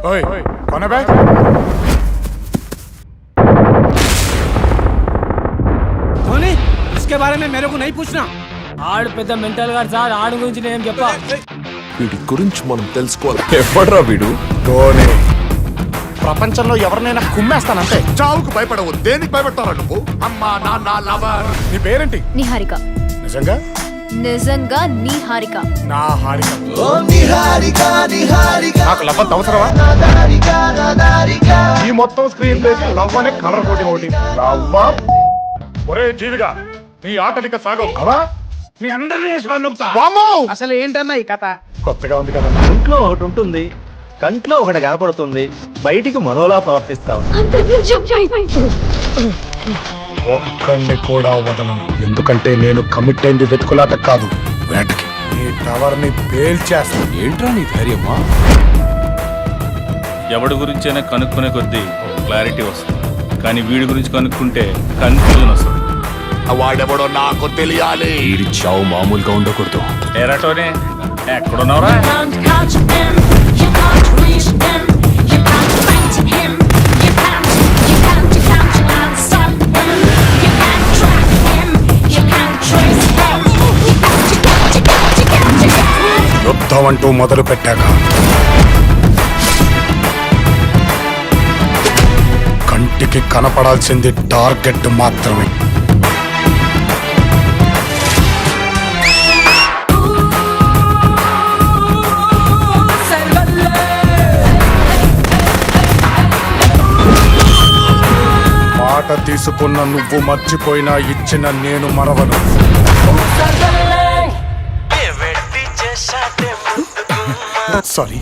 ओए कौन है बे? धोनी इसके बारे में मेरे को नहीं पूछना. ఆడు పెద్ద మెంటల్ గారు సార్. ఆడు గురించి నేను చెప్పా. వీడి గురించి మనం తెలుసుకోవాలి. ఎవడ్రా వీడు? ధోని. ప్రపంచంలో ఎవరినైనా కుమ్మేస్తానంటే. చావుకు భయపడవు. దేనికి భయపడతారా నువ్వు? అమ్మా నాన్న లవర్. నీ పేరేంటి? నిహారిక. నిజంగా? నిజంగా నిహారిక. నా హారిక. ఓ నిహారిక నిహారిక నాకు లవ్ అంత అవసరమా? ఈ మొత్తం స్క్రీన్ ప్లే లవ్ అనే కలర్ కోటింగ్ ఒకటి. లవ్వా? ఒరే జీవిగా నీ ఆటలిక సాగవు. అవా మీ అందరినీ అసలు ఏంటన్నా ఈ కథ? కొత్తగా ఉంది కదా. ఇంట్లో ఒకటి ఉంటుంది, కంట్లో ఒకటి కనపడుతుంది, బయటికి మరోలా ప్రవర్తిస్తాం. ఒక్కడిని కూడా వదలను. ఎందుకంటే నేను కమిట్ అయింది వెతుకులాట కాదు, వేటకి. ఈ టవర్ ని పేల్చేస్తా. ఏంట్రా నీ ధైర్యమా? ఎవడి గురించైనా కనుక్కునే కొద్దీ క్లారిటీ వస్తుంది, కానీ వీడి గురించి కనుక్కుంటే కన్ఫ్యూజన్ వస్తుంది. వాడెవడో నాకు తెలియాలి. వీడి చావు మామూలుగా ఉండకూడదు. ఏరాటోనే ఎక్కడున్నావురా? యుద్ధం అంటూ మొదలు పెట్టాక కంటికి కనపడాల్సింది టార్గెట్ మాత్రమే. మాట తీసుకున్న నువ్వు మర్చిపోయినా ఇచ్చిన నేను మరవను. సారీ.